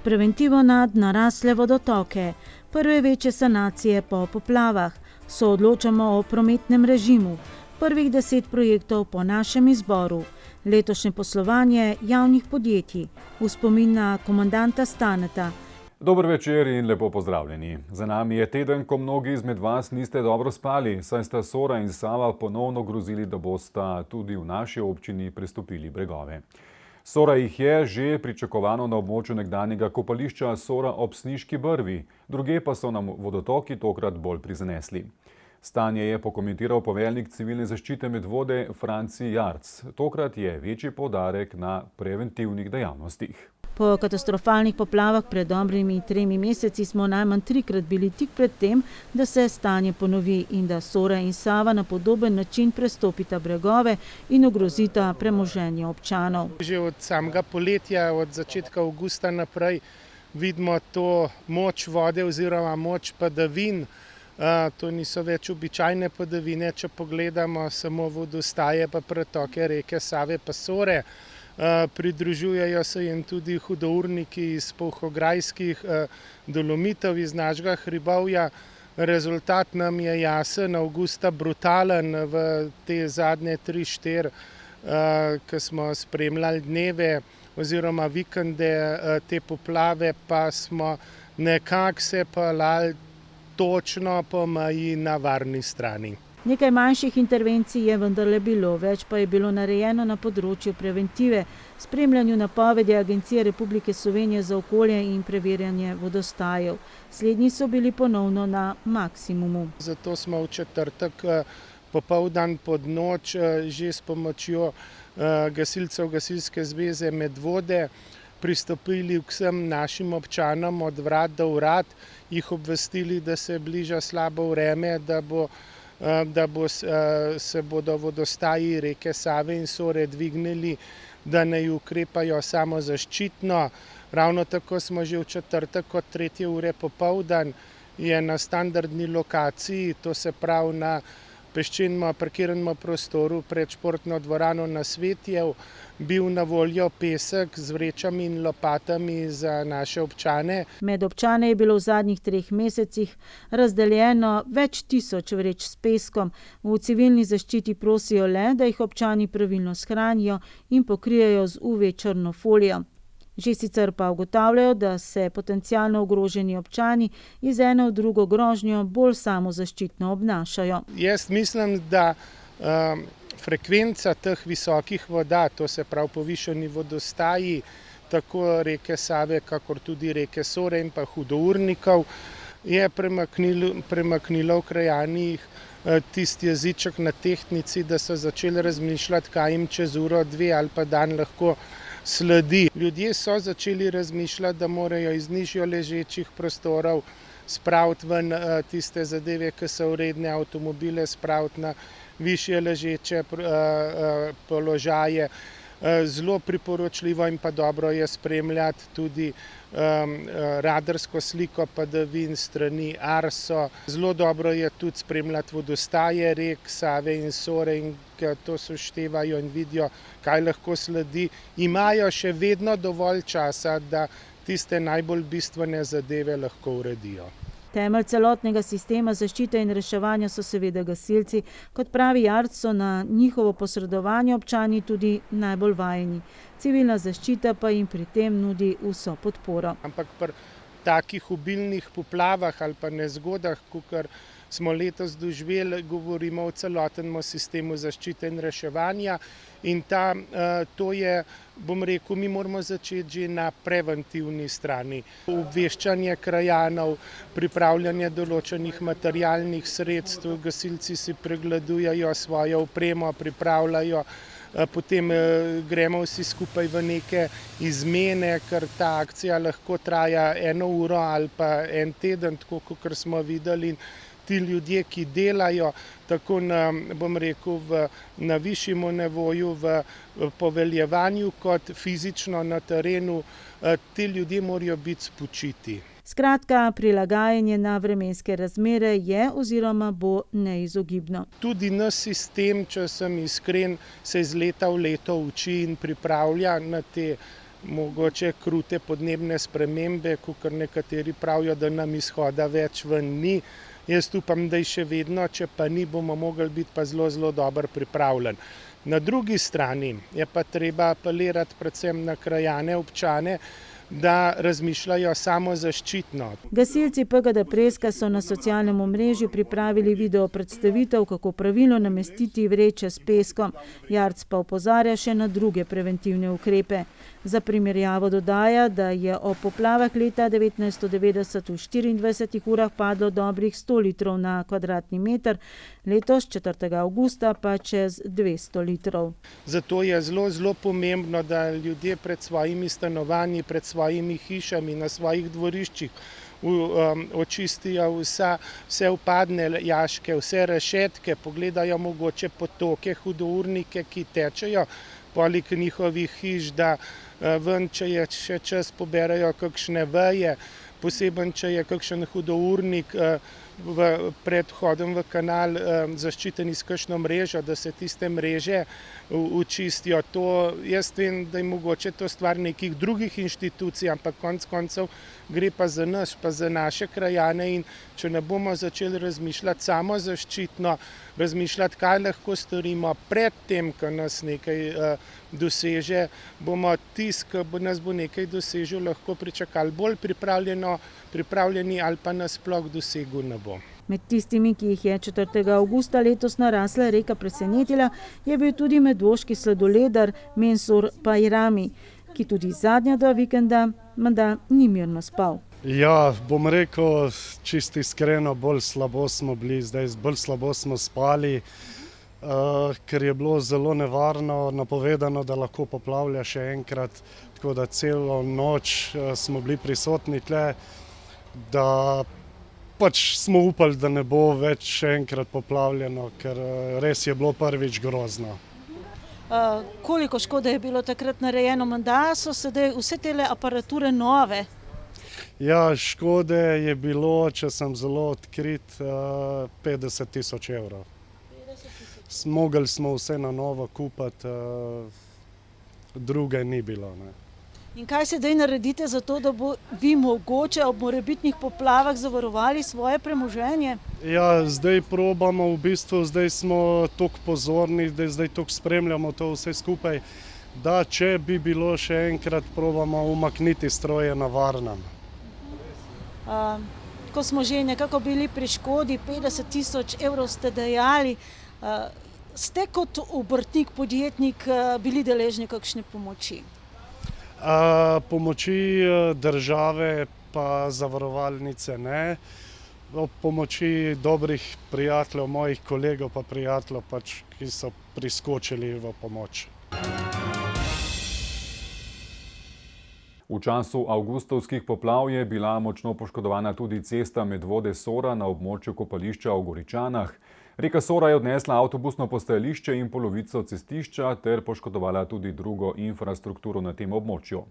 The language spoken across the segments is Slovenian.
preventivo nad narasle vodotoke, prve večje sanacije po poplavah, soodločamo o prometnem režimu, prvih 10 projektov po našem izboru, letošnje poslovanje javnih podjetij, v spomin na komandanta Staneta. Dober večer in lepo pozdravljeni. Za nami je teden, ko mnogi izmed vas niste dobro spali, saj sta Sora in Sava ponovno grozili, da bosta tudi v naši občini prestopili bregove. Sora jih je že pričakovano na območju nekdanjega kopališča Sora ob Sniški brvi, druge pa so nam vodotoki tokrat bolj prizanesli. Stanje je pokomentiral poveljnik civilne zaščite Medvode Franci Jarc. Tokrat je večji poudarek na preventivnih dejavnostih. Po katastrofalnih poplavah pred dobrimi 3 meseci smo najmanj 3-krat bili tik pred tem, da se stanje ponovi in da Sora in Sava na podoben način prestopita bregove in ogrozita premoženje občanov. Že od samega poletja, od začetka avgusta naprej, vidimo to moč vode oziroma moč padavin. To niso več običajne padavine, če pogledamo samo vodostaje pa pretoke reke Save pa Sore. Pridružujejo se jim tudi hudourniki iz Polhograjskih Dolomitov, iz našega hribovja. Rezultat nam je jasen, avgusta brutalen v te zadnje 3-4, ko smo spremljali dneve oziroma vikende te poplave, pa smo nekako se pelali točno po meji na varni strani. Nekaj manjših intervencij je vendarle bilo, več pa je bilo narejeno na področju preventive, spremljanju napovedi Agencije Republike Slovenije za okolje in preverjanje vodostajev. Slednji so bili ponovno na maksimumu. Zato smo v četrtek popoldan pod noč že s pomočjo gasilcev Gasilske zveze Medvode pristopili k vsem našim občanom od vrat do vrat, jih obvestili, da se bliža slabo vreme, da se bodo vodostaji reke Save in Sore dvignili, da naj ukrepajo samozaščitno. Ravno tako smo že v četrtek od 3. ure popoldan je na standardni lokaciji, to se pravi na peščenem parkiranem prostoru pred športno dvorano na Svetjev, bil na voljo pesek z vrečami in lopatami za naše občane. Med občane je bilo v zadnjih 3 mesecih razdeljeno več tisoč vreč s peskom. V civilni zaščiti prosijo le, da jih občani pravilno shranijo in pokrijejo z UV črno folijo. Že sicer pa ugotavljajo, da se potencialno ogroženi občani iz ene v drugo grožnjo bolj samozaščitno obnašajo. Jaz mislim, da frekvenca teh visokih voda, to se pravi povišani vodostaji, tako reke Save, kakor tudi reke Sore in pa hudournikov, je premaknilo v krajanih tisti jeziček na tehtnici, da so začeli razmišljati, kaj jim čez uro, 2 ali pa dan lahko sledi. Ljudje so začeli razmišljati, da morajo iz nižjo ležečih prostorov spraviti ven tiste zadeve, ki so vredne, avtomobile spraviti na višje ležeče položaje. Zelo priporočljivo in pa dobro je spremljati tudi radarsko sliko padavin strani Arso. Zelo dobro je tudi spremljati vodostaje rek Save in Sore in to se vštevajo in vidijo, kaj lahko sledi. Imajo še vedno dovolj časa, da tiste najbolj bistvene zadeve lahko uredijo. Temelj celotnega sistema zaščite in reševanja so seveda gasilci, kot pravi Jarc, so na njihovo posredovanje občani tudi najbolj vajeni. Civilna zaščita pa jim pri tem nudi vso podporo. Ampak pri takih obilnih poplavah ali pa nezgodah, kakor smo letos doživeli, govorimo o celotnem sistemu zaščite in reševanja in to je, bom rekel, mi moramo začeti že na preventivni strani. Obveščanje krajanov, pripravljanje določenih materialnih sredstev, gasilci si pregledujejo svojo opremo, pripravljajo, potem gremo vsi skupaj v neke izmene, ker ta akcija lahko traja 1 uro ali pa 1 teden, tako kot smo videli. Ti ljudje, ki delajo tako na, bom rekel, na višjem nivoju v poveljevanju kot fizično na terenu, ti ljudje morajo biti spočiti. Skratka, prilagajanje na vremenske razmere je oziroma bo neizogibno. Tudi naš sistem, če sem iskren, se iz leta v leto uči in pripravlja na te mogoče krute podnebne spremembe, kakor nekateri pravijo, da nam izhoda več ven ni. Jaz upam, da je še vedno, če pa ni, bomo mogli biti pa zelo, zelo dobro pripravljeni. Na drugi strani je pa treba apelirati predvsem na krajane, občane, da razmišljajo samozaščitno. Gasilci PGD Preska so na socialnem omrežju pripravili video predstavitev, kako pravilno namestiti vreče s peskom. Jarc pa opozarja še na druge preventivne ukrepe. Za primerjavo dodaja, da je ob poplavah leta 1990 v 24 urah padlo dobrih 100 litrov na kvadratni meter, letos 4. avgusta pa čez 200 litrov. Zato je zelo, zelo pomembno, da ljudje pred svojimi stanovanji, pred svojimi hišami, na svojih dvoriščih očistijo vse vpadne jaške, vse rešetke, pogledajo mogoče potoke, hudournike, ki tečejo poleg njihovih hiš, da ven, če je še čas, poberajo kakšne veje, poseben, če je kakšen hudournik pred vhodom v kanal zaščiten s kakšno mrežo, da se tiste mreže očistijo. Jaz vem, da je mogoče to stvar nekih drugih inštitucij, ampak konec koncev gre pa za nas, pa za naše krajane, in če ne bomo začeli razmišljati samozaščitno, razmišljati, kaj lahko storimo pred tem, ko nas nekaj doseže, bomo tisti, ki nas bo nekaj dosežel, lahko pričakali bolj pripravljeni ali pa nas sploh dosegel ne bo. Med tistimi, ki jih je 4. avgusta letos narasla reka presenetila, je bil tudi medvoški sladoledar Mensur Pajrami, ki tudi zadnja dva vikenda menda ni mirno spal. Ja, bom rekel, čisto iskreno, bolj slabo smo bili, zdaj bolj slabo smo spali, ker je bilo zelo nevarno napovedano, da lahko poplavlja še enkrat, tako da celo noč smo bili prisotni tle, da pač smo upali, da ne bo več še enkrat poplavljeno, ker res je bilo prvič grozno. Koliko škode je bilo takrat narejeno? Menda so sedaj vse tele aparature nove? Ja, škode je bilo, če sem zelo odkrit, 50 000 evrov. Mogli smo vse na novo kupiti, druge ni bilo. Ne. In kaj sedaj naredite za to, da bi mogoče ob morebitnih poplavah zavarovali svoje premoženje? Ja, zdaj probamo, v bistvu zdaj smo toliko pozorni, da zdaj toliko spremljamo to vse skupaj, da če bi bilo še enkrat, probamo umakniti stroje na varnem. Ko smo že nekako bili pri škodi, 50 000 evrov ste dejali, ste kot obrtnik, podjetnik bili deležni kakšne pomoči? Pomoči države pa zavarovalnice ne. Ob pomoči dobrih prijateljev, mojih kolegov pa prijateljev, ki so priskočili v pomoč. V času avgustovskih poplav je bila močno poškodovana tudi cesta Medvode Sora na območju kopališča v Goričanah. Reka Sora je odnesla avtobusno postajališče in polovico cestišča ter poškodovala tudi drugo infrastrukturo na tem območju.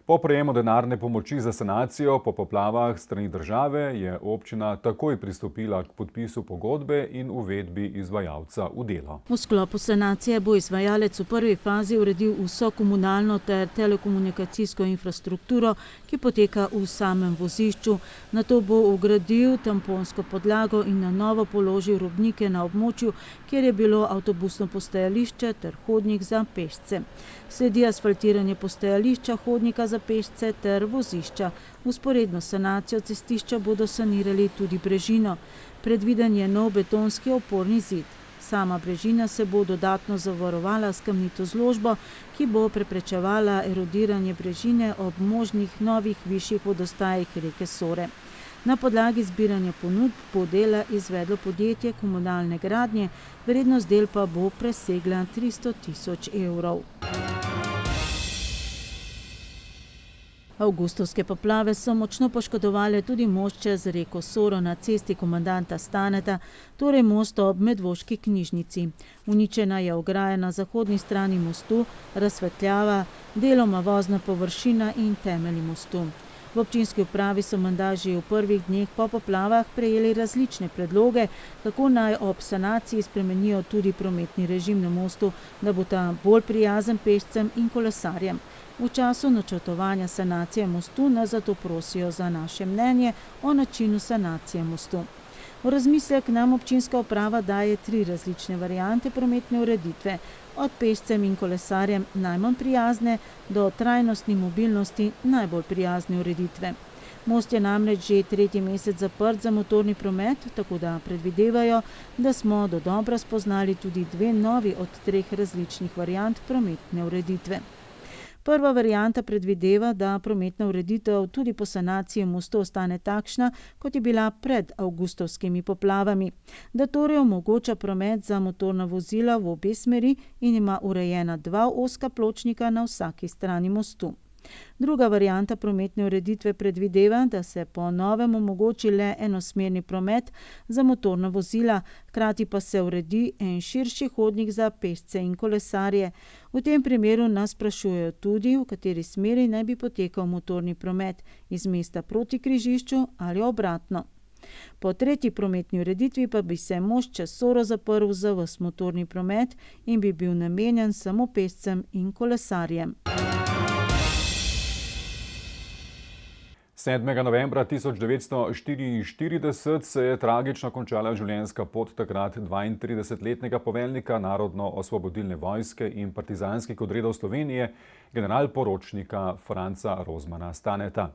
Po prejemu denarne pomoči za sanacijo po poplavah s strani države je občina takoj pristopila k podpisu pogodbe in uvedbi izvajalca v delo. V sklopu sanacije bo izvajalec v prvi fazi uredil vso komunalno ter telekomunikacijsko infrastrukturo, ki poteka v samem vozišču. Nato bo vgradil tamponsko podlago in na novo položil robnike na območju, kjer je bilo avtobusno postajališče ter hodnik za pešce. Sledi asfaltiranje postajališča, hodnika za pešce ter vozišča. Vzporedno sanacijo cestišča bodo sanirali tudi brežino. Predviden je nov betonski oporni zid. Sama brežina se bo dodatno zavarovala s kamnito zložbo, ki bo preprečevala erodiranje brežine ob možnih novih višjih vodostajih reke Sore. Na podlagi zbiranja ponudb bo dela izvedlo podjetje Komunalne gradnje, vrednost del pa bo presegla 300 000 evrov. Avgustovske poplave so močno poškodovale tudi most čez reko Soro na cesti komandanta Staneta, torej most ob medvoški knjižnici. Uničena je ograja na zahodni strani mostu, razsvetljava, deloma vozna površina in temelji mostu. V občinski upravi so menda že v prvih dneh po poplavah prejeli različne predloge, kako naj ob sanaciji spremenijo tudi prometni režim na mostu, da bo ta bolj prijazen pešcem in kolesarjem. V času načrtovanja sanacije mostu nas zato prosijo za naše mnenje o načinu sanacije mostu. V razmislek nam občinska uprava daje 3 različne variante prometne ureditve, od pešcem in kolesarjem najmanj prijazne do trajnostni mobilnosti najbolj prijazne ureditve. Most je namreč že 3. mesec zaprt za motorni promet, tako da predvidevajo, da smo dodobra spoznali tudi 2 novi od 3 različnih variant prometne ureditve. Prva varianta predvideva, da prometna ureditev tudi po sanaciji mostu ostane takšna, kot je bila pred avgustovskimi poplavami, da torej omogoča promet za motorna vozila v obe smeri in ima urejena 2 ozka pločnika na vsaki strani mostu. Druga varianta prometne ureditve predvideva, da se po novem omogoči le enosmerni promet za motorna vozila, hkrati pa se uredi en širši hodnik za pešce in kolesarje. V tem primeru nas sprašujejo tudi, v kateri smeri naj bi potekal motorni promet, iz mesta proti križišču ali obratno. Po tretji prometni ureditvi pa bi se most čez Soro zaprl za ves motorni promet in bi bil namenjen samo pešcem in kolesarjem. 7. novembra 1944 se je tragično končala življenjska pot takrat 32-letnega poveljnika Narodno-osvobodilne vojske in partizanskih odredov Slovenije, generalporočnika Franca Rozmana Staneta.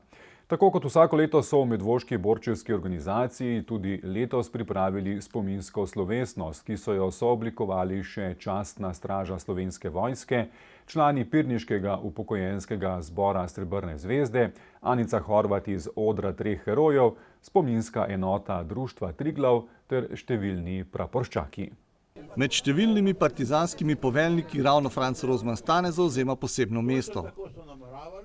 Tako kot vsako leto so v medvoški borčevski organizaciji tudi letos pripravili spominsko slovesnost, ki so jo sooblikovali še častna straža Slovenske vojske, člani Pirniškega upokojenskega zbora Srebrne zvezde, Anica Horvat iz Odra 3 herojev, spominska enota Društva Triglav ter številni praporščaki. Med številnimi partizanskimi poveljniki ravno Franc Rozman Stane zauzema posebno mesto.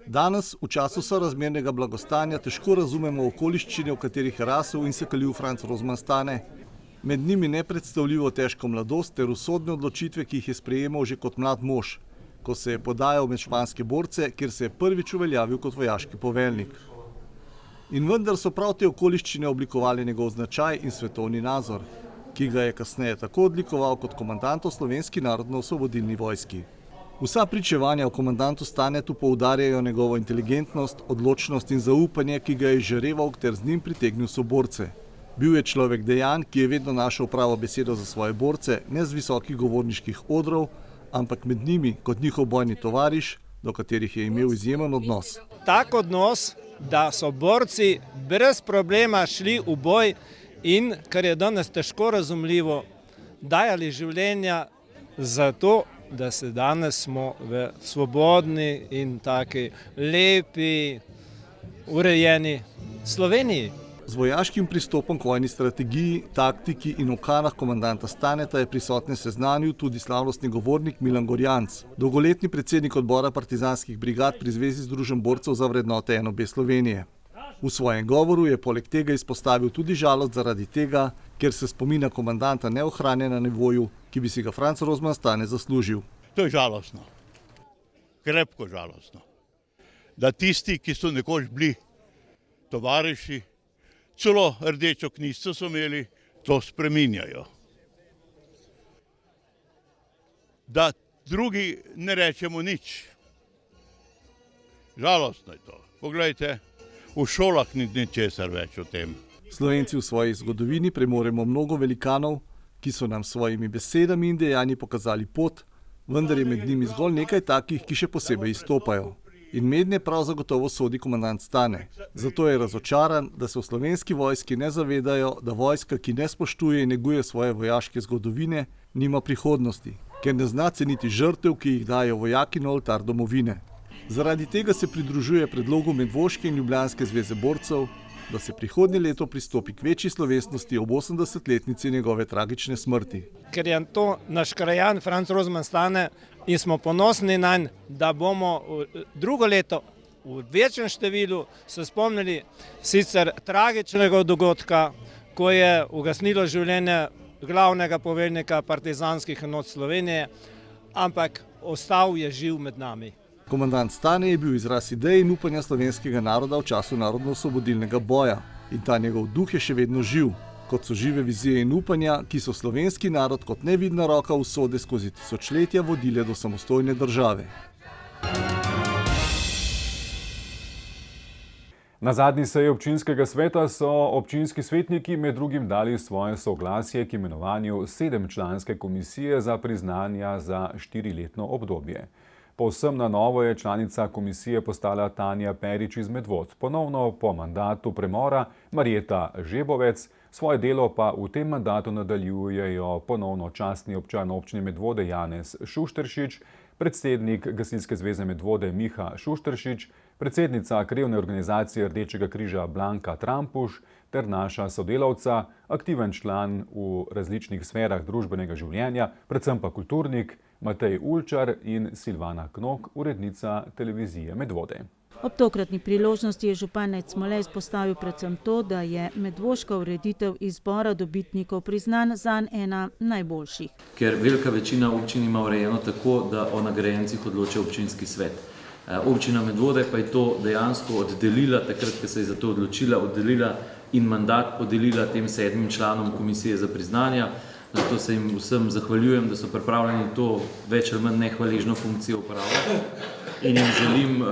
Danes, v času sorazmernega blagostanja, težko razumemo okoliščine, v katerih je rasel in se kalil Franc Rozman Stane. Med njimi nepredstavljivo težko mladost ter usodne odločitve, ki jih je sprejemal že kot mlad mož, ko se je podajal med španske borce, kjer se je prvič uveljavil kot vojaški poveljnik. In vendar so prav te okoliščine oblikovali njegov značaj in svetovni nazor, ki ga je kasneje tako odlikoval kot komandant v Slovenski narodno-osvobodilni vojski. Vsa pričevanja o komandantu Stanetu poudarjajo njegovo inteligentnost, odločnost in zaupanje, ki ga je izžareval ter z njim pritegnil soborce. Bil je človek dejanj, ki je vedno našel pravo besedo za svoje borce, ne z visokih govorniških odrov, ampak med njimi kot njihov bojni tovariš, do katerih je imel izjemen odnos. Tak odnos, da so borci brez problema šli v boj in, kar je danes težko razumljivo, dajali življenja za to, da se danes smo v svobodni in taki lepi, urejeni Sloveniji. Z vojaškim pristopom k vojni strategiji, taktiki in okanah komandanta Staneta je prisotne seznanil tudi slavnostni govornik Milan Gorjanc, dolgoletni predsednik odbora partizanskih brigad pri Zvezi združenj borcev za vrednote NOB Slovenije. V svojem govoru je poleg tega izpostavil tudi žalost zaradi tega, ker se spomina komandanta ne ohranja na nivoju, ki bi si ga Franc Rozman Stane zaslužil. To je žalostno, krepko žalostno, da tisti, ki so nekoč bili tovariši, celo rdečo knjižico so imeli, to spreminjajo. Da drugi ne rečemo nič. Žalostno je to. Poglejte, v šolah ni ničesar več o tem. Slovenci v svoji zgodovini premoremo mnogo velikanov, ki so nam s svojimi besedami in dejanji pokazali pot, vendar je med njimi zgolj nekaj takih, ki še posebej izstopajo. In mednje prav zagotovo sodi komandant Stane. Zato je razočaran, da se v Slovenski vojski ne zavedajo, da vojska, ki ne spoštuje in neguje svoje vojaške zgodovine, nima prihodnosti, ker ne zna ceniti žrtev, ki jih dajo vojaki na oltar domovine. Zaradi tega se pridružuje predlogu Medvoške in Ljubljanske zveze borcev, da se prihodnje leto pristopi k večji slovesnosti ob 80-letnici njegove tragične smrti. Ker je to naš krajan Franc Rozman Stane in smo ponosni nanj, da bomo drugo leto v večjem številu se spomnili sicer tragičnega dogodka, ko je ugasnilo življenje glavnega poveljnika partizanskih enot Slovenije, ampak ostal je živ med nami. Komandant Stane je bil izraz idej in upanja slovenskega naroda v času narodno-osvobodilnega boja. In ta njegov duh je še vedno živ, kot so žive vizije in upanja, ki so slovenski narod kot nevidna roka usode skozi tisočletja vodile do samostojne države. Na zadnji seji občinskega sveta so občinski svetniki med drugim dali svoje soglasje k imenovanju 7-članske komisije za priznanja za 4-letno obdobje. Povsem na novo je članica komisije postala Tanja Perič iz Medvod, ponovno po mandatu premora Marjeta Žebovec, svoje delo pa v tem mandatu nadaljujejo ponovno častni občan občine Medvode Janez Šušteršič, predsednik Gasilske zveze Medvode Miha Šušteršič, predsednica krajevne organizacije Rdečega križa Blanka Trampuš ter naša sodelavca, aktiven član v različnih sferah družbenega življenja, predvsem pa kulturnik, Matej Ulčar in Silvana Knok, urednica televizije Medvode. Ob tokratni priložnosti je župan Nejc Smole izpostavil predvsem to, da je medvoška ureditev izbora dobitnikov priznanj zanj ena najboljših. Ker velika večina občin ima urejeno tako, da o nagrajencih odloča občinski svet. Občina Medvode pa je to dejansko oddelila, takrat, ko se je za to oddelila in mandat podelila tem 7 članom komisije za priznanja. Zato se jim vsem zahvaljujem, da so pripravljeni to več ali manj nehvaležno funkcijo upravljati. In jim želim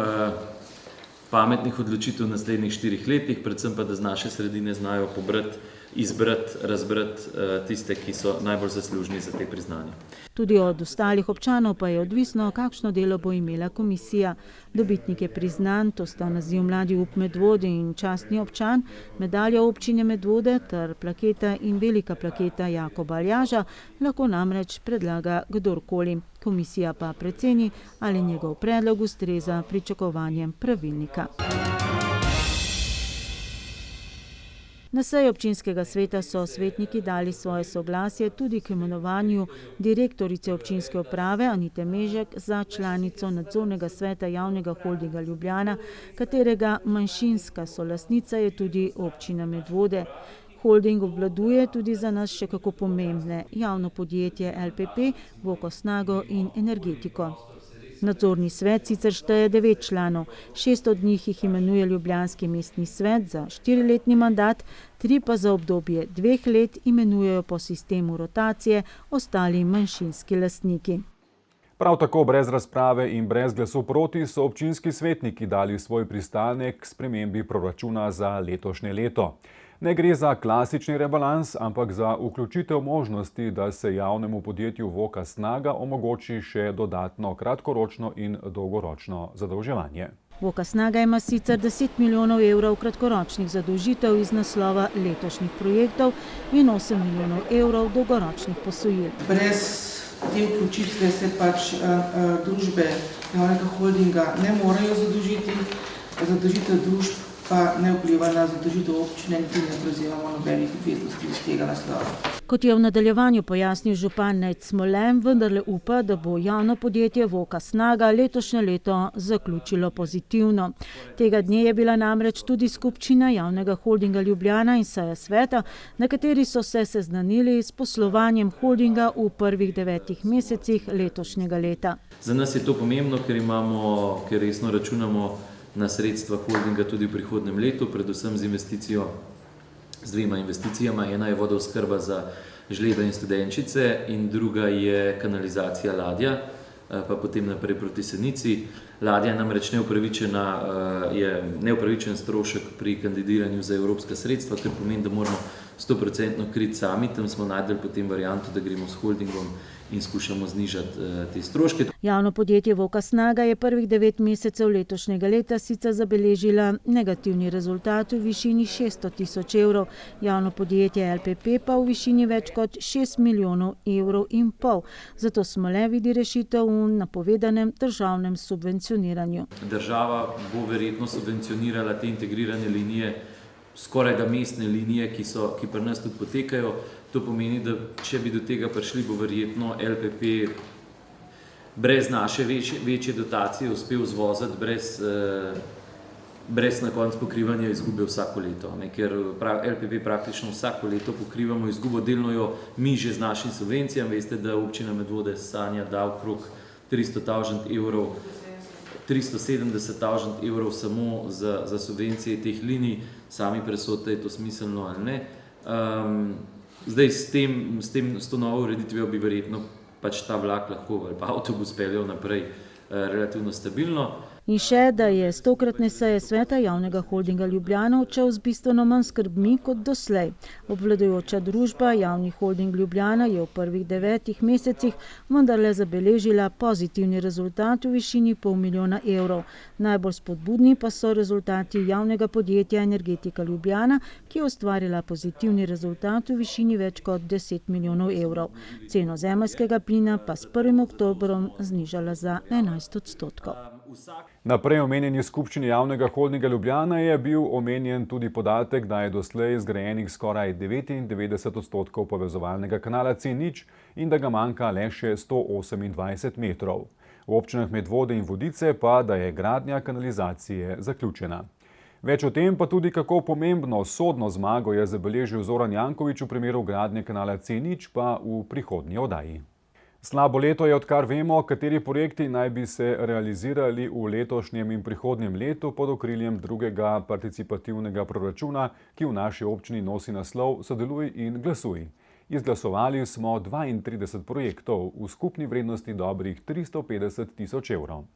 pametnih odločitev v naslednjih 4 letih, predvsem pa, da z naše sredine znajo pobrati, izbrati, razbrati tiste, ki so najbolj zaslužni za te priznanja. Tudi od ostalih občanov pa je odvisno, kakšno delo bo imela komisija. Dobitnike priznanj, to sta naziv Mladi up Medvode in častni občan, medalja občine Medvode ter plaketa in velika plaketa Jakoba Aljaža, lahko namreč predlaga kdorkoli. Komisija pa preceni, ali njegov predlog ustreza pričakovanjem pravilnika. Na seji občinskega sveta so svetniki dali svoje soglasje tudi k imenovanju direktorice občinske uprave Anite Mežek za članico nadzornega sveta javnega holdinga Ljubljana, katerega manjšinska solastnica je tudi občina Medvode. Holding obvladuje tudi za nas še kako pomembne javno podjetje LPP, Voko Snago in Energetiko. Nadzorni svet sicer šteje 9 članov, 6 od njih jih imenuje Ljubljanski mestni svet za 4-letni mandat, 3 pa za obdobje 2 let imenujejo po sistemu rotacije ostali manjšinski lastniki. Prav tako brez razprave in brez glasu proti so občinski svetniki dali svoj pristanek k spremembi proračuna za letošnje leto. Ne gre za klasični rebalans, ampak za vključitev možnosti, da se javnemu podjetju Voka Snaga omogoči še dodatno kratkoročno in dolgoročno zadolževanje. Voka Snaga ima sicer 10 milijonov evrov kratkoročnih zadolžitev iz naslova letošnjih projektov in 8 milijonov evrov dolgoročnih posojil. Brez te vključitve se pač družbe javnega holdinga ne morejo zadolžiti, zadolžitev družb pa ne vpliva na zadolžitev občine, niti ne prevzemamo nobenih obveznosti iz tega naslova. Kot je v nadaljevanju pojasnil župan Nejc Smole, vendarle upa, da bo javno podjetje Voka Snaga letošnje leto zaključilo pozitivno. Tega dne je bila namreč tudi skupščina javnega holdinga Ljubljana in seja sveta, na kateri so se seznanili s poslovanjem holdinga v prvih 9 mesecih letošnjega leta. Za nas je to pomembno, ker resno računamo na sredstva holdinga tudi v prihodnem letu, predvsem z 2 investicijama. Ena je vodooskrba za Žlebe in Studenčice in druga je kanalizacija Ladja, pa potem naprej proti Senici. Ladja je namreč neupravičen strošek pri kandidiranju za evropska sredstva, kar pomeni, da moramo 100% kriti sami. Tam smo najdeli potem varianto, da gremo s holdingom in skušamo znižati te stroške. Javno podjetje Voka Snaga je prvih 9 mesecev letošnjega leta sicer zabeležila negativni rezultat v višini 600 tisoč evrov, javno podjetje LPP pa v višini več kot 6 milijonov evrov in pol. Zato Smole vidi rešitev v napovedanem državnem subvencioniranju. Država bo verjetno subvencionirala te integrirane linije, skoraj da mestne linije, ki pri nas tudi potekajo. To pomeni, da če bi do tega prišli, bo verjetno LPP brez naše večje dotacije uspel zvoziti brez na koncu pokrivanja izgube vsako leto. Ker LPP praktično vsako leto pokrivamo izgubo, delno jo mi že z našim subvencijami. Veste, da občina Medvode sanja da okrog 300 tisoč evrov 370 000 evrov samo za subvencije teh linij, sami presodite, je to smiselno ali ne. Zdaj s to novo ureditvijo bi verjetno pač ta vlak lahko ali pa avtobus peljal naprej relativno stabilno. In še, da je s tokratne seje sveta javnega holdinga Ljubljana odšel z bistveno manj skrbmi kot doslej. Obvladujoča družba Javni holding Ljubljana je v prvih 9 mesecih vendarle zabeležila pozitivni rezultat v višini $500 000. Najbolj spodbudni pa so rezultati javnega podjetja Energetika Ljubljana, ki je ustvarila pozitivni rezultat v višini več kot €10 milijonov. Ceno zemeljskega plina pa s 1. oktobrom znižala za 11%. Na prej omenjeni skupščini Javnega holdinga Ljubljana je bil omenjen tudi podatek, da je doslej zgrajenih skoraj 99% povezovalnega kanala C0 in da ga manjka le še 128 metrov. V občinah Medvode in Vodice pa, da je gradnja kanalizacije zaključena. Več o tem pa tudi, kako pomembno sodno zmago je zabeležil Zoran Janković v primeru gradnje kanala C0 pa v prihodnji oddaji. Slabo leto je, odkar vemo, kateri projekti naj bi se realizirali v letošnjem in prihodnjem letu pod okriljem drugega participativnega proračuna, ki v naši občini nosi naslov Sodeluj in glasuj. Izglasovali smo 32 projektov v skupni vrednosti dobrih 350 000 evrov.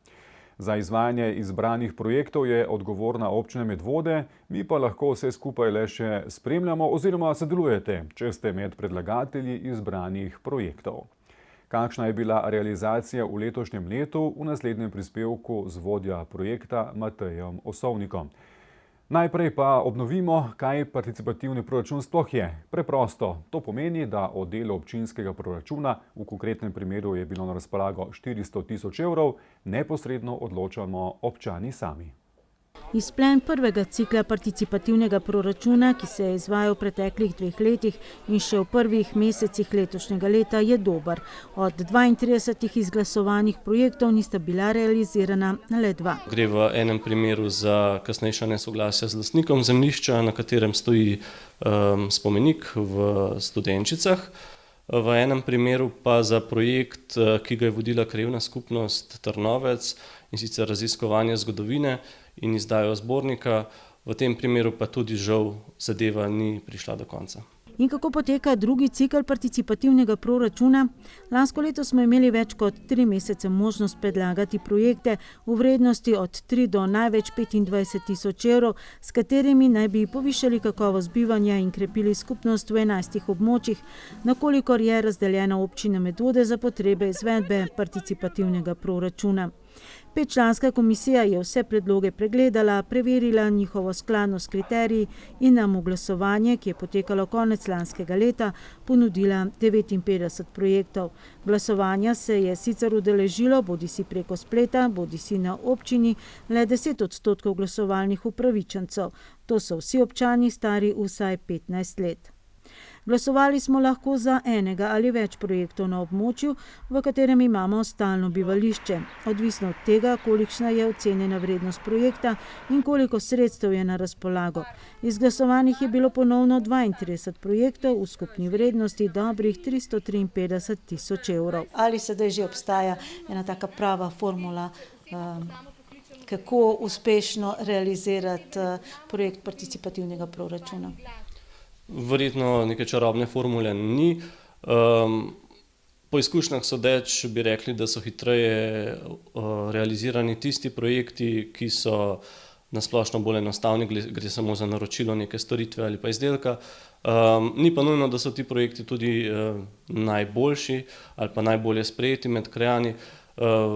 Za izvajanje izbranih projektov je odgovorna občina Medvode, mi pa lahko vse skupaj le še spremljamo oziroma sodelujete, če ste med predlagatelji izbranih projektov. Kakšna je bila realizacija v letošnjem letu, v naslednjem prispevku z vodja projekta Matejem Osovnikom. Najprej pa obnovimo, kaj participativni proračun sploh je. Preprosto, to pomeni, da o delu občinskega proračuna, v konkretnem primeru je bilo na razpolago 400 000 evrov, neposredno odločamo občani sami. Izplen prvega cikla participativnega proračuna, ki se je izvajal v preteklih 2 letih in še v prvih mesecih letošnjega leta, je dober. Od 32 izglasovanih projektov nista bila realizirana le 2. Gre v enem primeru za kasnejša nesoglasja z lastnikom zemljišča, na katerem stoji spomenik v Studenčicah. V enem primeru pa za projekt, ki ga je vodila krajevna skupnost Trnovec, in sicer raziskovanje zgodovine in izdajo zbornika. V tem primeru pa tudi žal zadeva ni prišla do konca. In kako poteka drugi cikel participativnega proračuna? Lansko leto smo imeli več kot 3 mesece možnost predlagati projekte v vrednosti od 3 do največ 25 000 evrov, s katerimi naj bi povišali kakovost bivanja in krepili skupnost v 11 območjih, nakolikor je razdeljena občina Medvode za potrebe izvedbe participativnega proračuna. 5-članska komisija je vse predloge pregledala, preverila njihovo skladnost s kriteriji in nam v glasovanje, ki je potekalo konec lanskega leta, ponudila 59 projektov. Glasovanja se je sicer udeležilo bodisi preko spleta, bodisi na občini le 10% glasovalnih upravičencev. To so vsi občani stari vsaj 15 let. Glasovali smo lahko za enega ali več projektov na območju, v katerem imamo stalno bivališče. Odvisno od tega, kolikšna je ocenjena vrednost projekta in koliko sredstev je na razpolago. Izglasovanih je bilo ponovno 32 projektov v skupni vrednosti dobrih 353 000 evrov. Ali sedaj že obstaja ena taka prava formula, kako uspešno realizirati projekt participativnega proračuna? Verjetno neke čarobne formule ni. Po izkušnjah sodeč bi rekli, da so hitreje realizirani tisti projekti, ki so nasplošno bolj enostavni, gre samo za naročilo neke storitve ali pa izdelka. Ni pa nujno, da so ti projekti tudi najboljši ali pa najbolje sprejeti med krajani.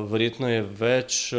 Verjetno je več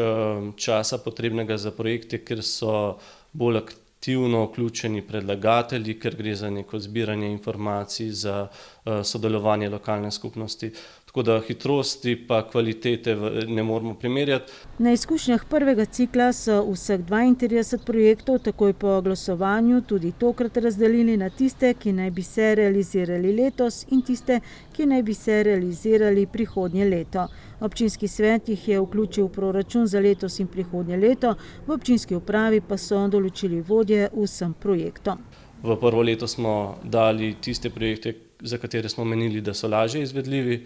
časa potrebnega za projekte, ker so bolj aktivni vključeni predlagatelji, ker gre za neko zbiranje informacij, za sodelovanje lokalne skupnosti. Tako da hitrosti pa kvalitete ne moramo primerjati. Na izkušnjah prvega cikla so vseh 32 projektov takoj po glasovanju tudi tokrat razdelili na tiste, ki naj bi se realizirali letos in tiste, ki naj bi se realizirali prihodnje leto. Občinski svet jih je vključil v proračun za letos in prihodnje leto, v občinski upravi pa so določili vodje vsem projektom. V prvo leto smo dali tiste projekte, za katere smo menili, da so lažje izvedljivi.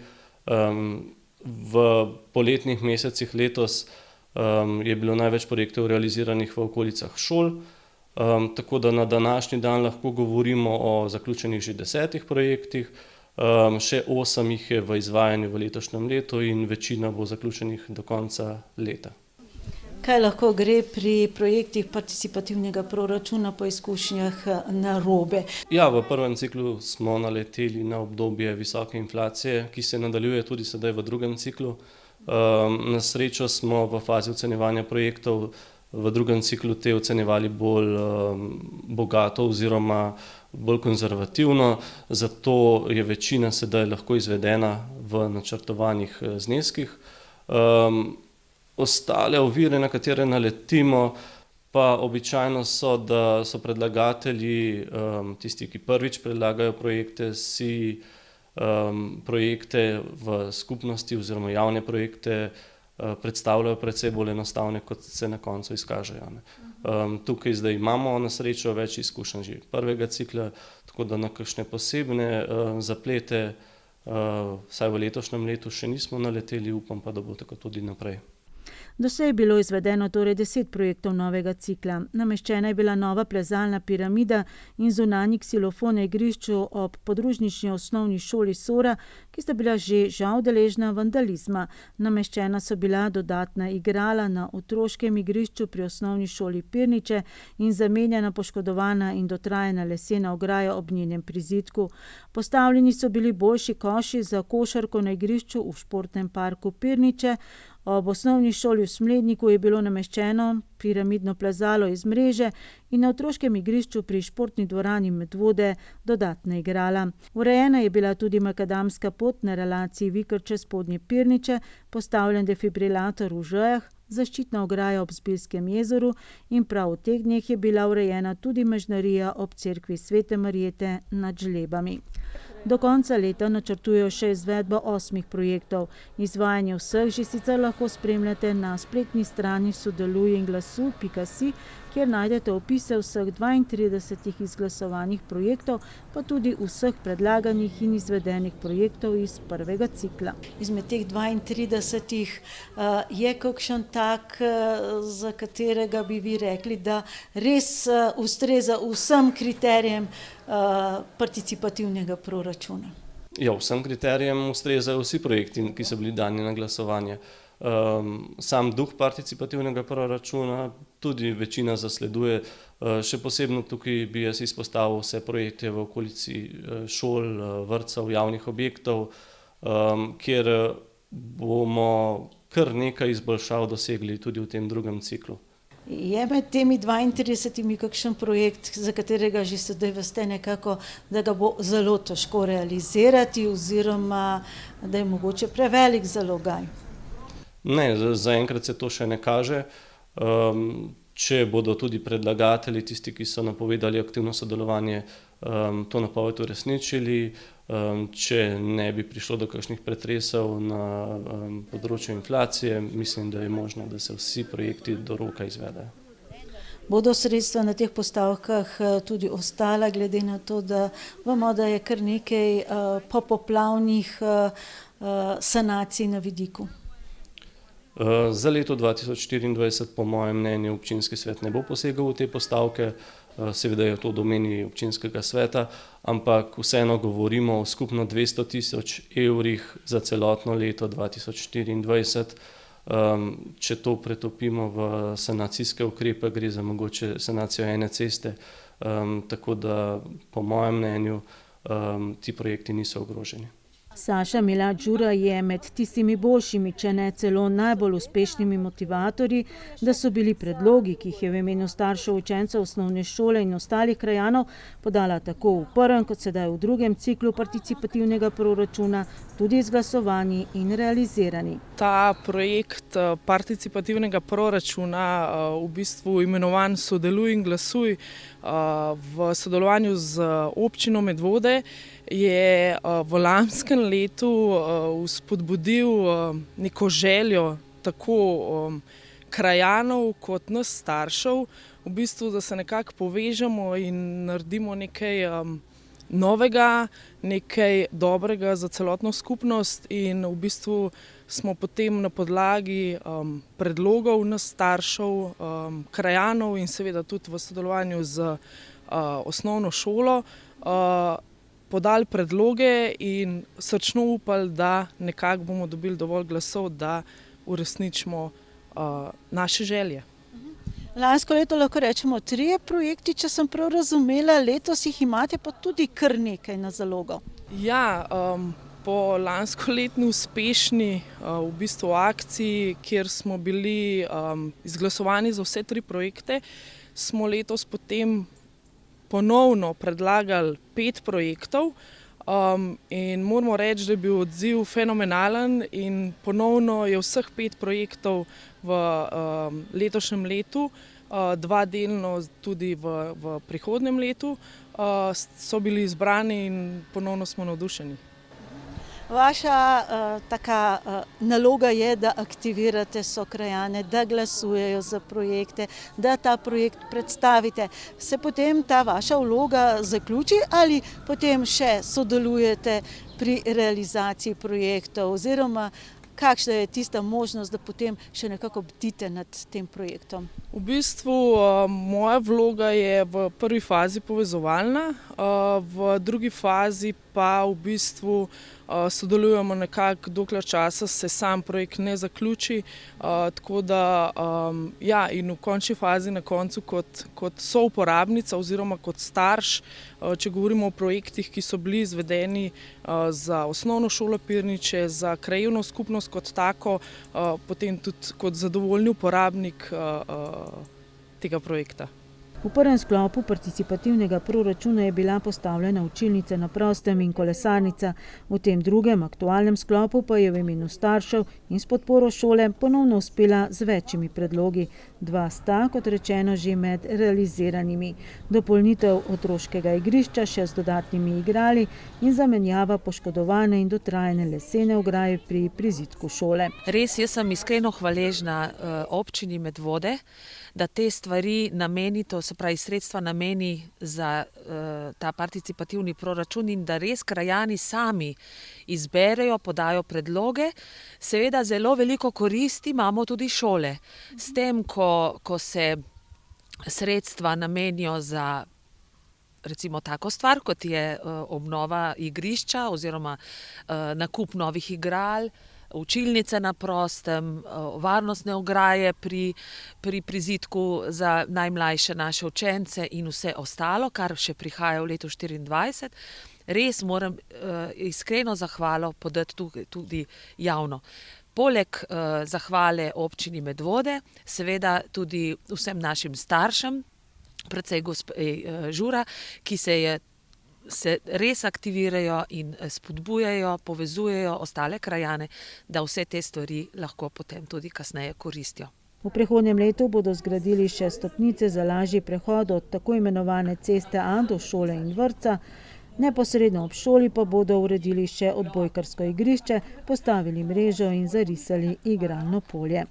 V poletnih mesecih letos je bilo največ projektov realiziranih v okolicah šol, tako da na današnji dan lahko govorimo o zaključenih že 10 projektih, še 8 jih je v izvajanju v letošnjem letu in večina bo zaključenih do konca leta. Kaj lahko gre pri projektih participativnega proračuna po izkušnjah narobe? Ja, v prvem ciklu smo naleteli na obdobje visoke inflacije, ki se nadaljuje tudi sedaj v drugem ciklu. Na srečo smo v fazi ocenjevanja projektov v drugem ciklu te ocenjevali bolj bogato oziroma bolj konzervativno, zato je večina sedaj lahko izvedena v načrtovanih zneskih. Ostale ovire, na katere naletimo, pa običajno so, da so predlagatelji, tisti, ki prvič predlagajo projekte, si projekte v skupnosti oziroma javne projekte predstavljajo precej bolj enostavne, kot se na koncu izkažejo. Tukaj zdaj imamo na srečo več izkušenj že prvega cikla, tako da na kakšne posebne zaplete, vsaj v letošnjem letu še nismo naleteli, upam pa, da bo tako tudi naprej. Doslej je bilo izvedeno torej 10 projektov novega cikla. Nameščena je bila nova plezalna piramida in zunanji ksilofon na igrišču ob podružnični osnovni šoli Sora, ki sta bila že žal deležna vandalizma. Nameščena so bila dodatna igrala na otroškem igrišču pri osnovni šoli Pirniče in zamenjana poškodovana in dotrajana lesena ograja ob njenem prizidku. Postavljeni so bili boljši koši za košarko na igrišču v športnem parku Pirniče. Ob osnovni šoli v Smledniku je bilo nameščeno piramidno plezalo iz mreže in na otroškem igrišču pri športni dvorani Medvode dodatna igrala. Urejena je bila tudi makadamska pot na relaciji Vikrče Spodnje Pirniče, postavljen defibrilator v Žejah, zaščitna ograja ob Zbiljskem jezeru in prav v teh dneh je bila urejena tudi mežnarija ob cerkvi Svete Marjete nad Žlebami. Do konca leta načrtujejo še izvedbo 8 projektov. Izvajanje vseh že sicer lahko spremljate na spletni strani sodelujinglasu.si, kjer najdete opise vseh 32 izglasovanih projektov, pa tudi vseh predlaganih in izvedenih projektov iz prvega cikla. Izmed teh 32 je kakšen tak, za katerega bi vi rekli, da res ustreza vsem kriterijem participativnega proračuna? Ja, vsem kriterijem ustrezajo vsi projekti, ki so bili dani na glasovanje. Sam duh participativnega proračuna tudi večina zasleduje, še posebno tukaj bi jaz izpostavil vse projekte v okolici šol, vrtcev, javnih objektov, kjer bomo kar nekaj izboljšav dosegli tudi v tem drugem ciklu. Je med temi 32 kakšen projekt, za katerega že sedaj veste nekako, da ga bo zelo težko realizirati oziroma da je mogoče prevelik zalogaj? Ne, zaenkrat se to še ne kaže. Če bodo tudi predlagatelji, tisti, ki so napovedali aktivno sodelovanje, to napoved uresničili, če ne bi prišlo do kakšnih pretresov na področju inflacije, mislim, da je možno, da se vsi projekti do roka izvedejo. Bodo sredstva na teh postavkah tudi ostala, glede na to, da vemo, da je kar nekaj popoplavnih sanacij na vidiku? Za leto 2024 po mojem mnenju občinski svet ne bo posegal v te postavke, seveda je to v domeni občinskega sveta, ampak vseeno govorimo o skupno 200 000 evrih za celotno leto 2024. Če to pretopimo v sanacijske ukrepe, gre za mogoče sanacijo ene ceste, tako da po mojem mnenju ti projekti niso ogroženi. Saša Milat-Žura je med tistimi boljšimi, če ne celo najbolj uspešnimi motivatorji, da so bili predlogi, ki jih je v imenu staršev, učencev osnovne šole in ostalih krajanov podala tako v prvem kot sedaj v drugem ciklu participativnega proračuna, tudi izglasovani in realizirani. Ta projekt participativnega proračuna, v bistvu imenovan Sodeluj in glasuj, v sodelovanju z občino Medvode, je v lanskem letu vzpodbudil neko željo tako krajanov kot nas staršev, v bistvu, da se nekako povežemo in naredimo nekaj novega, nekaj dobrega za celotno skupnost in v bistvu smo potem na podlagi predlogov nas staršev, krajanov in seveda tudi v sodelovanju z osnovno šolo podali predloge in srčno upali, da nekako bomo dobili dovolj glasov, da uresničimo naše želje. Lansko leto lahko rečemo 3 projekti, če sem prav razumela, letos jih imate pa tudi kar nekaj na zalogo. Ja, po lanskoletni uspešni v bistvu akciji, kjer smo bili izglasovani za vse 3 projekte, smo letos potem ponovno predlagali 5 projektov in moramo reči, da je bil odziv fenomenalen in ponovno je vseh 5 projektov v letošnjem letu, 2 delno tudi v prihodnjem letu, so bili izbrani in ponovno smo navdušeni. Vaša taka naloga je, da aktivirate sokrajane, da glasujejo za projekte, da ta projekt predstavite. Se potem ta vaša vloga zaključi ali potem še sodelujete pri realizaciji projektov oziroma kakšna je tista možnost, da potem še nekako bdite nad tem projektom? V bistvu moja vloga je v prvi fazi povezovalna, v drugi fazi pa v bistvu sodelujemo nekako dokler časa se sam projekt ne zaključi, tako da ja, in v končni fazi na koncu kot souporabnica oziroma kot starš, če govorimo o projektih, ki so bili izvedeni za osnovno šolo Pirniče, za krajevno skupnost kot tako, potem tudi kot zadovoljni uporabnik tega projekta. V prvem sklopu participativnega proračuna je bila postavljena učilnica na prostem in kolesarnica, v tem drugem aktualnem sklopu pa je v imenu staršev in s podporo šole ponovno uspela z večjimi predlogi. 2 sta, kot rečeno, že med realiziranimi. Dopolnitev otroškega igrišča še z dodatnimi igrali in zamenjava poškodovane in dotrajane lesene ograje pri prizidku šole. Res, jaz sem iskreno hvaležna občini Medvode, da te stvari nameni, to se pravi sredstva nameni za ta participativni proračun in da res krajani sami izberejo, podajo predloge. Seveda zelo veliko koristi imamo tudi šole. S tem, ko se sredstva namenijo za recimo tako stvar, kot je obnova igrišča oziroma nakup novih igral, učilnice na prostem, varnostne ograje pri prizidku za najmlajše naše učence in vse ostalo, kar še prihaja v letu 2024. Res moram iskreno zahvalo podati tudi javno. Poleg zahvale občini Medvode, seveda tudi vsem našim staršem, predvsem gospe Žura, ki se res aktivirajo in spodbujajo, povezujejo ostale krajane, da vse te stvari lahko potem tudi kasneje koristijo. V prihodnjem letu bodo zgradili še stopnice za lažji prehod od tako imenovane ceste A do šole in vrtca. Neposredno ob šoli pa bodo uredili še odbojkarsko igrišče, postavili mrežo in zarisali igralno polje.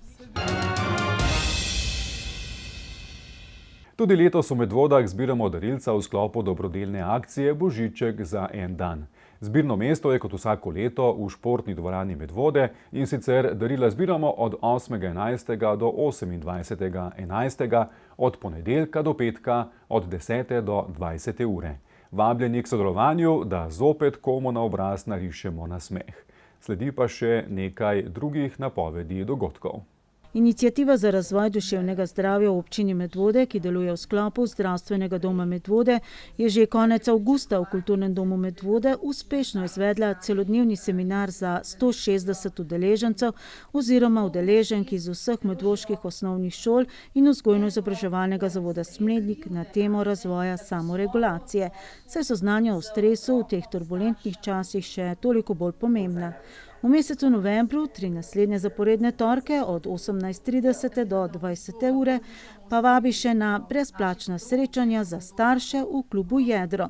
Tudi letos v Medvodah zbiramo darilca v sklopu dobrodelne akcije Božiček za en dan. Zbirno mesto je kot vsako leto v športni dvorani Medvode in sicer darila zbiramo od 8.11. do 28.11., od ponedeljka do petka, od 10. do 20. ure. Vabljeni k sodelovanju, da zopet komu na obraz narišemo nasmeh. Sledi pa še nekaj drugih napovedi dogodkov. Iniciativa za razvoj duševnega zdravja v občini Medvode, ki deluje v sklopu Zdravstvenega doma Medvode, je že konec avgusta v Kulturnem domu Medvode uspešno izvedla celodnevni seminar za 160 udeležencev oziroma udeleženk iz vseh medvoških osnovnih šol in vzgojno-izobraževalnega zavoda Smlednik na temo razvoja samoregulacije, saj so znanja o stresu v teh turbulentnih časih še toliko bolj pomembna. V mesecu novembru, 3 naslednje zaporedne torke od 18.30 do 20. ure, pa vabi še na brezplačna srečanja za starše v klubu Jedro.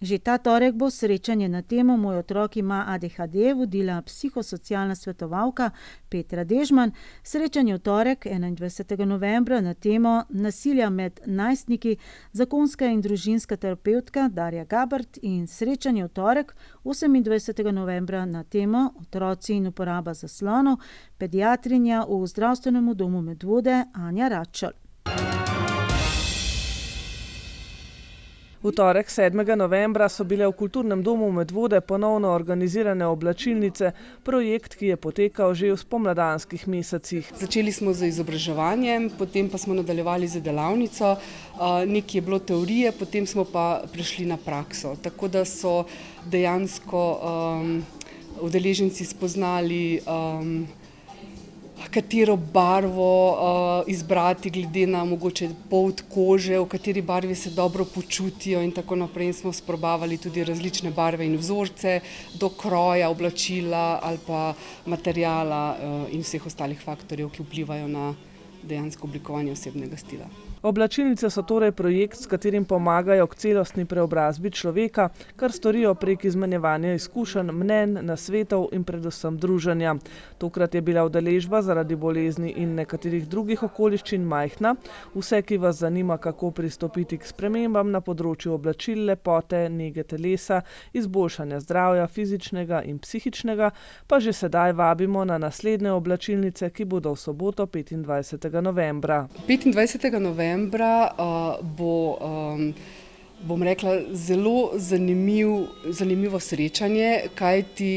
Že ta torek bo srečanje na temo Moj otrok ima ADHD vodila psihosocialna svetovalka Petra Dežman, srečanje v torek 21. novembra na temo nasilja med najstniki zakonska in družinska terapevtka Darja Gabert in srečanje v torek 28. novembra na temo Otroci in uporaba zaslonov pediatrinja v zdravstvenem domu Medvode Anja Račol. V torek 7. novembra so bile v Kulturnem domu Medvode ponovno organizirane oblačilnice, projekt, ki je potekal že v spomladanskih mesecih. Začeli smo z izobraževanjem, potem pa smo nadaljevali z delavnico, nekaj je bilo teorije, potem smo pa prišli na prakso. Tako da so dejansko udeleženci spoznali, katero barvo izbrati glede na mogoče polt kože, v kateri barvi se dobro počutijo in tako naprej. Smo sprobavali tudi različne barve in vzorce do kroja, oblačila ali pa materijala in vseh ostalih faktorjev, ki vplivajo na dejansko oblikovanje osebnega stila. Oblačilnice so torej projekt, s katerim pomagajo k celostni preobrazbi človeka, kar storijo prek izmenjevanja izkušenj, mnenj, nasvetov in predvsem druženja. Tokrat je bila udeležba zaradi bolezni in nekaterih drugih okoliščin majhna. Vse, ki vas zanima, kako pristopiti k spremembam na področju oblačil, lepote, nege telesa, izboljšanja zdravja, fizičnega in psihičnega, pa že sedaj vabimo na naslednje oblačilnice, ki bodo v soboto 25. novembra. 25. novembra bo, bom rekla, zelo zanimivo srečanje, kajti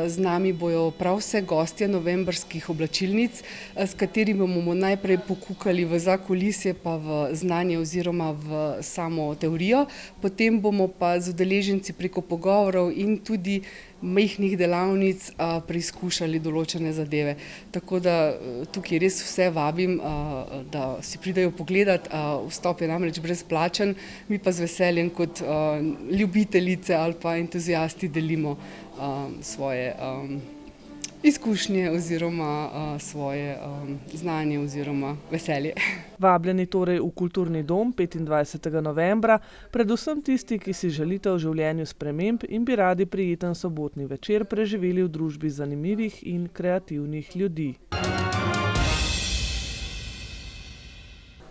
z nami bojo prav vse gostje novembrskih oblačilnic, s katerimi bomo najprej pokukali v zakulisje pa v znanje oziroma v samo teorijo, potem bomo pa z udeleženci preko pogovorov in tudi majhnih delavnic preizkušali določene zadeve. Tako da tukaj res vse vabim, da si pridejo pogledat, vstop je namreč brezplačen, mi pa z veseljem kot ljubiteljice ali pa entuziasti delimo svoje izkušnje oziroma svoje znanje oziroma veselje. Vabljeni torej v Kulturni dom 25. novembra, predvsem tisti, ki si želite v življenju sprememb in bi radi prijeten sobotni večer preživeli v družbi zanimivih in kreativnih ljudi.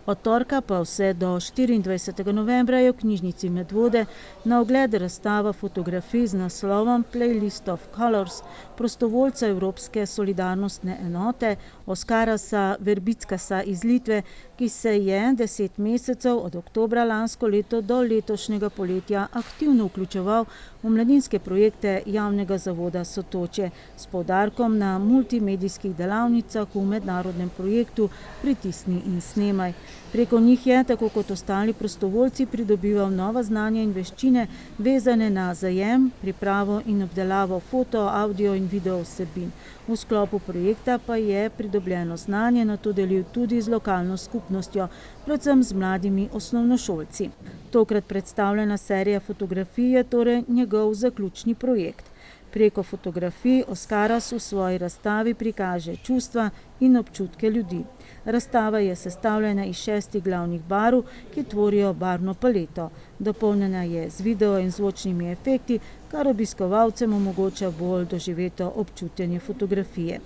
Od torka pa vse do 24. novembra je v knjižnici Medvode na ogled razstava fotografij z naslovom Playlist of Colors prostovoljca Evropske solidarnostne enote Oskarasa Verbickasa iz Litve, ki se je 10 mesecev od oktobra lansko leto do letošnjega poletja aktivno vključeval v mladinske projekte javnega zavoda Sotočje s poudarkom na multimedijskih delavnicah v mednarodnem projektu Pritisni in snemaj. Preko njih je, tako kot ostali prostovoljci, pridobival nova znanja in veščine vezane na zajem, pripravo in obdelavo foto, audio in video vsebin. V sklopu projekta pa je pridobljeno znanje nato delil tudi z lokalno skupnostjo, predvsem z mladimi osnovnošolci. Tokrat predstavljena serija fotografij je torej njegov zaključni projekt. Preko fotografij Oskaras v svoji razstavi prikaže čustva in občutke ljudi. Razstava je sestavljena iz 6 glavnih barv, ki tvorijo barvno paleto. Dopolnjena je z video in zvočnimi efekti, kar obiskovalcem omogoča bolj doživeto občutenje fotografije.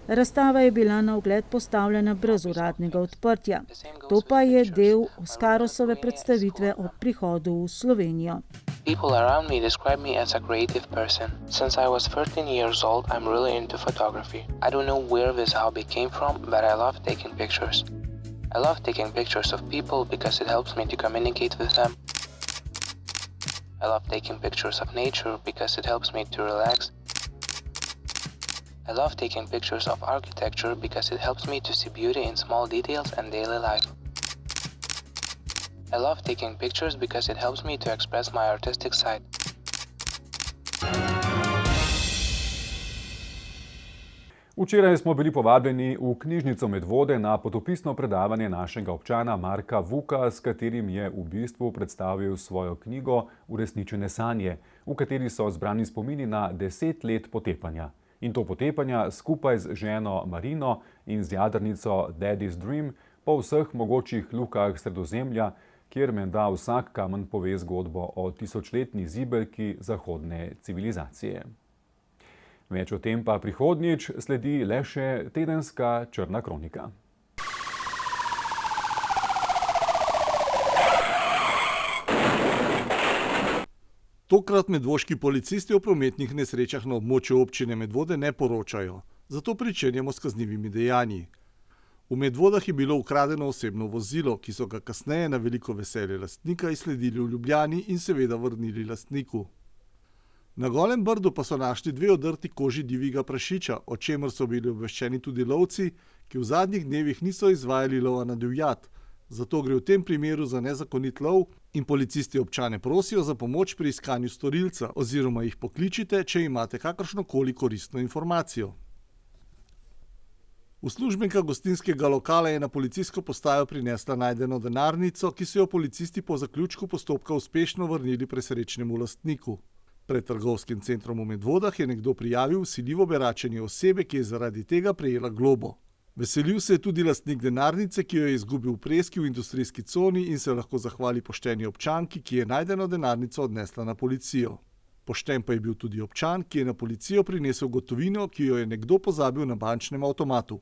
Razstava je bila na ogled postavljena brez uradnega odprtja. To pa je del Oskarosove predstavitve ob prihodu v Slovenijo. People around me describe me as a creative person. Since I was 13 years old, I'm really into photography. I don't know where this hobby came from, but I love taking pictures. I love taking pictures of people because it helps me to communicate with them. I love taking pictures of nature because it helps me to relax. I love taking pictures of architecture because it helps me to see beauty in small details and daily life. I love taking pictures because it helps me to express my artistic side. Včeraj smo bili povabljeni v knjižnico Medvode na potopisno predavanje našega občana Marka Vuka, s katerim je v bistvu predstavil svojo knjigo Uresničene sanje, v kateri so zbrani spomini na 10 let potepanja. In to potepanja skupaj z ženo Marino in z jadrnico Daddy's Dream po vseh mogočih lukah Sredozemlja, kjer menda vsak kamen pove zgodbo o tisočletni zibelki zahodne civilizacije. Več o tem pa prihodnjič, sledi le še tedenska črna kronika. Tokrat medvoški policisti o prometnih nesrečah na območju občine Medvode ne poročajo, zato pričenjamo s kaznivimi dejanji. V Medvodah je bilo ukradeno osebno vozilo, ki so ga kasneje na veliko veselje lastnika izsledili v Ljubljani in seveda vrnili lastniku. Na Golem Brdu pa so našli 2 odrti koži divjega prašiča, o čemer so bili obveščeni tudi lovci, ki v zadnjih dnevih niso izvajali lova na divjad. Zato gre v tem primeru za nezakonit lov in policisti občane prosijo za pomoč pri iskanju storilca oziroma jih pokličite, če imate kakršnokoli koristno informacijo. Uslužbenka gostinskega lokala je na policijsko postajo prinesla najdeno denarnico, ki so jo policisti po zaključku postopka uspešno vrnili presrečnemu lastniku. Pred trgovskim centrom v Medvodah je nekdo prijavil vsiljivo beračenje osebe, ki je zaradi tega prejela globo. Veselil se je tudi lastnik denarnice, ki jo je izgubil v Preski v industrijski coni in se lahko zahvali pošteni občanki, ki je najdeno denarnico odnesla na policijo. Pošten pa je bil tudi občan, ki je na policijo prinesel gotovino, ki jo je nekdo pozabil na bančnem avtomatu.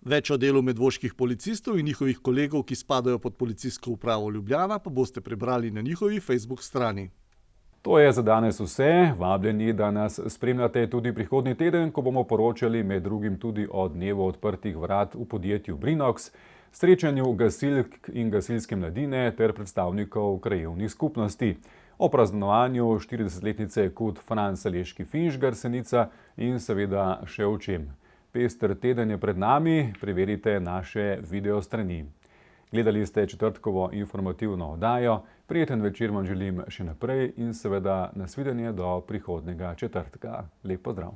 Več o delu medvoških policistov in njihovih kolegov, ki spadajo pod policijsko upravo Ljubljana, pa boste prebrali na njihovi Facebook strani. To je za danes vse. Vabljeni, da nas spremljate tudi prihodnji teden, ko bomo poročali med drugim tudi o dnevu odprtih vrat v podjetju Brinox, srečanju gasilk in gasilske mladine ter predstavnikov krajevnih skupnosti, o praznovanju 40-letnice KUD Franc Aleški Finžgar Senica in seveda še o čem. Pester teden je pred nami, preverite naše video strani. Gledali ste četrtkovo informativno oddajo, prijeten večer vam želim še naprej in seveda nasvidenje do prihodnjega četrtka. Lep pozdrav!